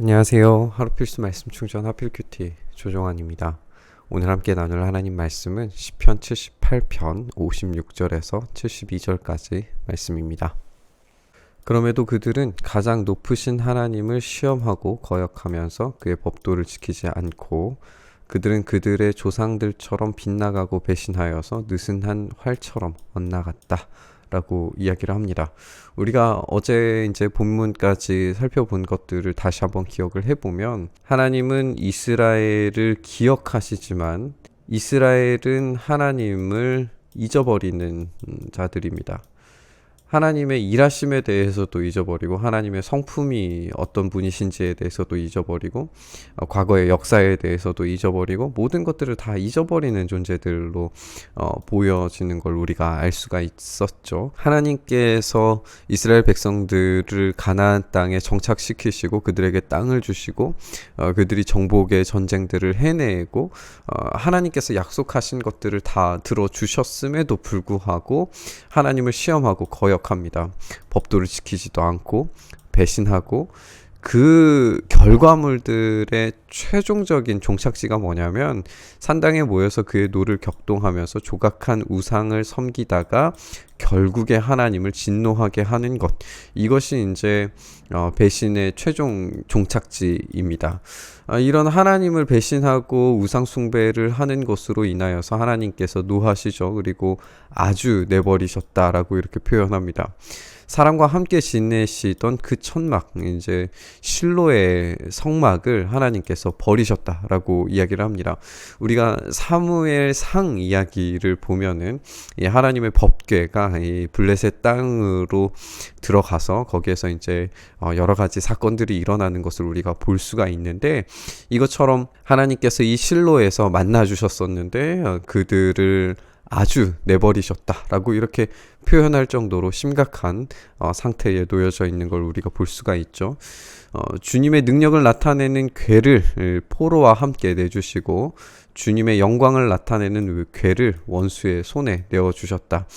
안녕하세요. 하루 필수 말씀 충전 하필큐티 조정환입니다. 오늘 함께 나눌 하나님 말씀은 시편 78편 56절에서 72절까지 말씀입니다. 그럼에도 그들은 가장 높으신 하나님을 시험하고 거역하면서 그의 법도를 지키지 않고 그들은 그들의 조상들처럼 빗나가고 배신하여서 느슨한 활처럼 엇나갔다 라고 이야기를 합니다. 우리가 어제 이제 본문까지 살펴본 것들을 다시 한번 기억을 해보면 하나님은 이스라엘을 기억하시지만 이스라엘은 하나님을 잊어버리는 자들입니다. 하나님의 일하심에 대해서도 잊어버리고 하나님의 성품이 어떤 분이신지에 대해서도 잊어버리고 과거의 역사에 대해서도 잊어버리고 모든 것들을 다 잊어버리는 존재들로 보여지는 걸 우리가 알 수가 있었죠. 하나님께서 이스라엘 백성들을 가나안 땅에 정착시키시고 그들에게 땅을 주시고 그들이 정복의 전쟁들을 해내고 하나님께서 약속하신 것들을 다 들어주셨음에도 불구하고 하나님을 시험하고 거역합니다. 법도를 지키지도 않고 배신하고 그 결과물들의 최종적인 종착지가 뭐냐면 산당에 모여서 그의 노를 격동하면서 조각한 우상을 섬기다가 결국에 하나님을 진노하게 하는 것, 이것이 이제 배신의 최종 종착지입니다. 이런 하나님을 배신하고 우상 숭배를 하는 것으로 인하여서 하나님께서 노하시죠. 그리고 아주 내버리셨다라고 이렇게 표현합니다. 사람과 함께 지내시던 그 천막, 이제 실로의 성막을 하나님께서 버리셨다라고 이야기를 합니다. 우리가 사무엘상 이야기를 보면은 하나님의 법궤가 이 블레셋 땅으로 들어가서 거기에서 이제 여러 가지 사건들이 일어나는 것을 우리가 볼 수가 있는데, 이것처럼 하나님께서 이 실로에서 만나 주셨었는데 그들을 아주 내버리셨다라고 이렇게 표현할 정도로 심각한 상태에 놓여져 있는 걸 우리가 볼 수가 있죠. 주님의 능력을 나타내는 궤를 포로와 함께 내주시고 주님의 영광을 나타내는 궤를 원수의 손에 내어주셨다.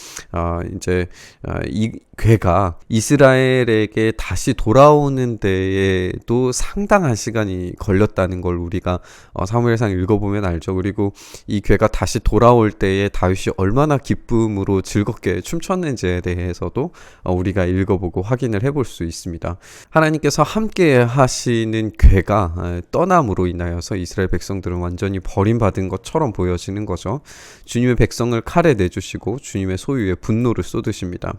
이 궤가 이스라엘에게 다시 돌아오는 데에도 상당한 시간이 걸렸다는 걸 우리가 사무엘상 읽어보면 알죠. 그리고 이 궤가 다시 돌아올 때에 다윗이 얼마나 기쁨으로 즐겁게 춤췄는지에 대해서도 우리가 읽어보고 확인을 해볼 수 있습니다. 하나님께서 함께 하시는 궤가 떠남으로 인하여서 이스라엘 백성들은 완전히 버림받은 것처럼 보여지는 거죠. 주님의 백성을 칼에 내주시고 주님의 소유에 분노를 쏟으십니다.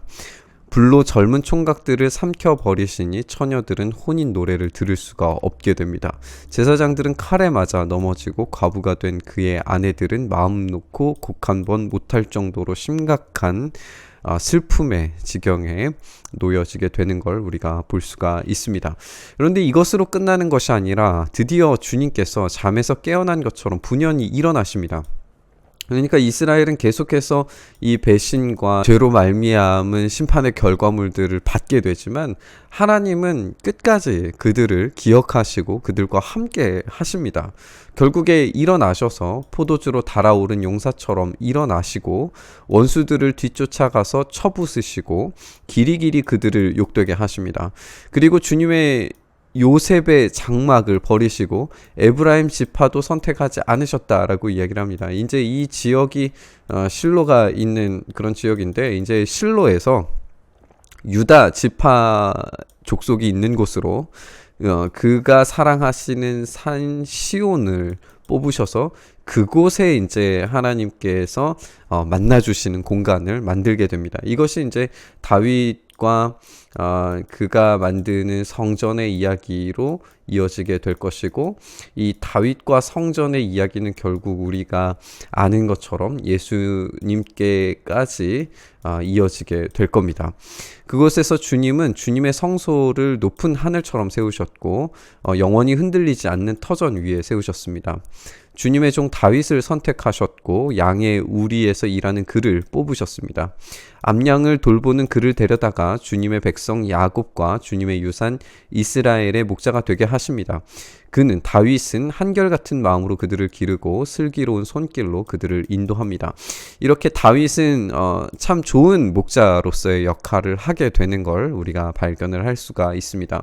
불로 젊은 총각들을 삼켜버리시니 처녀들은 혼인 노래를 들을 수가 없게 됩니다. 제사장들은 칼에 맞아 넘어지고 과부가 된 그의 아내들은 마음 놓고 곡 한 번 못할 정도로 심각한 슬픔의 지경에 놓여지게 되는 걸 우리가 볼 수가 있습니다. 그런데 이것으로 끝나는 것이 아니라 드디어 주님께서 잠에서 깨어난 것처럼 분연히 일어나십니다. 그러니까 이스라엘은 계속해서 이 배신과 죄로 말미암은 심판의 결과물들을 받게 되지만 하나님은 끝까지 그들을 기억하시고 그들과 함께 하십니다. 결국에 일어나셔서 포도주로 달아오른 용사처럼 일어나시고 원수들을 뒤쫓아가서 쳐부수시고 길이길이 그들을 욕되게 하십니다. 그리고 주님의 요셉의 장막을 버리시고 에브라임 지파도 선택하지 않으셨다라고 이야기를 합니다. 이제 이 지역이 실로가 있는 그런 지역인데, 이제 실로에서 유다 지파 족속이 있는 곳으로 그가 사랑하시는 산 시온을 뽑으셔서 그곳에 이제 하나님께서 만나 주시는 공간을 만들게 됩니다. 이것이 이제 다윗과 그가 만드는 성전의 이야기로 이어지게 될 것이고, 이 다윗과 성전의 이야기는 결국 우리가 아는 것처럼 예수님께까지 이어지게 될 겁니다. 그곳에서 주님은 주님의 성소를 높은 하늘처럼 세우셨고 영원히 흔들리지 않는 터전 위에 세우셨습니다. 주님의 종 다윗을 선택하셨고 양의 우리에서 일하는 그를 뽑으셨습니다. 암양을 돌보는 그를 데려다가 주님의 백성 야곱과 주님의 유산 이스라엘의 목자가 되게 하십니다. 그는 다윗은 한결같은 마음으로 그들을 기르고 슬기로운 손길로 그들을 인도합니다. 이렇게 다윗은 참 좋은 목자로서의 역할을 하게 되는 걸 우리가 발견을 할 수가 있습니다.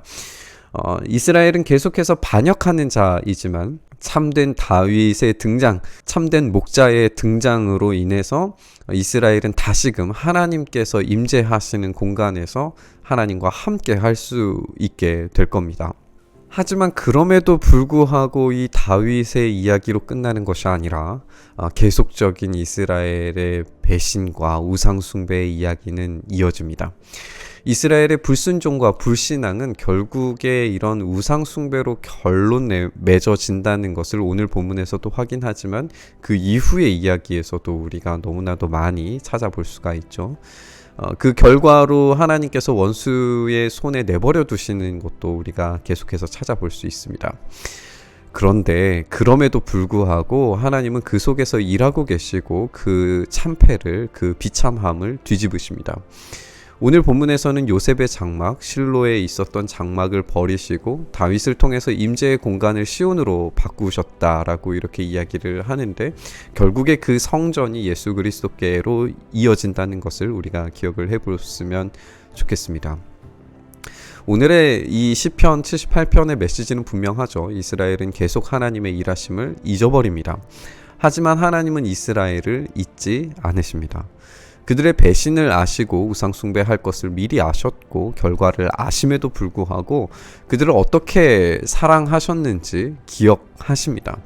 이스라엘은 계속해서 반역하는 자이지만 참된 다윗의 등장, 참된 목자의 등장으로 인해서 이스라엘은 다시금 하나님께서 임재하시는 공간에서 하나님과 함께 할 수 있게 될 겁니다. 하지만 그럼에도 불구하고 이 다윗의 이야기로 끝나는 것이 아니라 계속적인 이스라엘의 배신과 우상숭배의 이야기는 이어집니다. 이스라엘의 불순종과 불신앙은 결국에 이런 우상숭배로 맺어진다는 것을 오늘 본문에서도 확인하지만 그 이후의 이야기에서도 우리가 너무나도 많이 찾아볼 수가 있죠. 그 결과로 하나님께서 원수의 손에 내버려 두시는 것도 우리가 계속해서 찾아볼 수 있습니다. 그런데 그럼에도 불구하고 하나님은 그 속에서 일하고 계시고 그 참패를, 그 비참함을 뒤집으십니다. 오늘 본문에서는 요셉의 장막, 실로에 있었던 장막을 버리시고 다윗을 통해서 임재의 공간을 시온으로 바꾸셨다라고 이렇게 이야기를 하는데, 결국에 그 성전이 예수 그리스도께로 이어진다는 것을 우리가 기억을 해보았으면 좋겠습니다. 오늘의 이 시편 78편의 메시지는 분명하죠. 이스라엘은 계속 하나님의 일하심을 잊어버립니다. 하지만 하나님은 이스라엘을 잊지 않으십니다. 그들의 배신을 아시고 우상숭배할 것을 미리 아셨고 결과를 아심에도 불구하고 그들을 어떻게 사랑하셨는지 기억하십니다.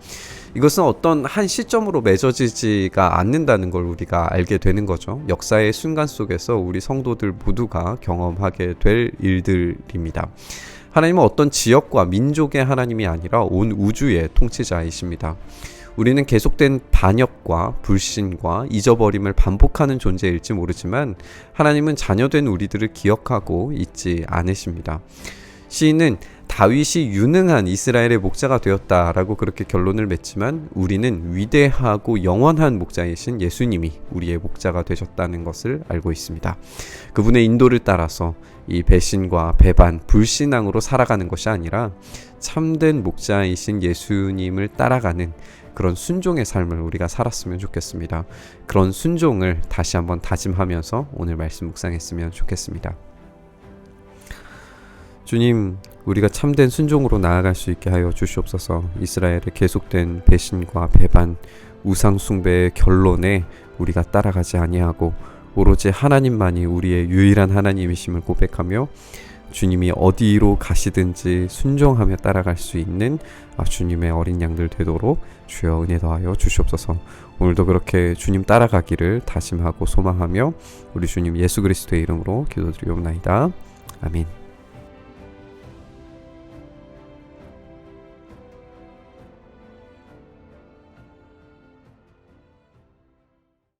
이것은 어떤 한 시점으로 맺어지지가 않는다는 걸 우리가 알게 되는 거죠. 역사의 순간 속에서 우리 성도들 모두가 경험하게 될 일들입니다. 하나님은 어떤 지역과 민족의 하나님이 아니라 온 우주의 통치자이십니다. 우리는 계속된 반역과 불신과 잊어버림을 반복하는 존재일지 모르지만 하나님은 자녀된 우리들을 기억하고 잊지 않으십니다. 시인은 다윗이 유능한 이스라엘의 목자가 되었다라고 그렇게 결론을 맺지만 우리는 위대하고 영원한 목자이신 예수님이 우리의 목자가 되셨다는 것을 알고 있습니다. 그분의 인도를 따라서 이 배신과 배반, 불신앙으로 살아가는 것이 아니라 참된 목자이신 예수님을 따라가는 그런 순종의 삶을 우리가 살았으면 좋겠습니다. 그런 순종을 다시 한번 다짐하면서 오늘 말씀 묵상했으면 좋겠습니다. 주님, 우리가 참된 순종으로 나아갈 수 있게 하여 주시옵소서. 이스라엘의 계속된 배신과 배반, 우상 숭배의 결론에 우리가 따라가지 아니하고 오로지 하나님만이 우리의 유일한 하나님이심을 고백하며 주님이 어디로 가시든지 순종하며 따라갈 수 있는 주님의 어린 양들 되도록 주여 은혜 더하여 주시옵소서. 오늘도 그렇게 주님 따라가기를 다짐하고 소망하며 우리 주님 예수 그리스도의 이름으로 기도드리옵나이다. 아멘.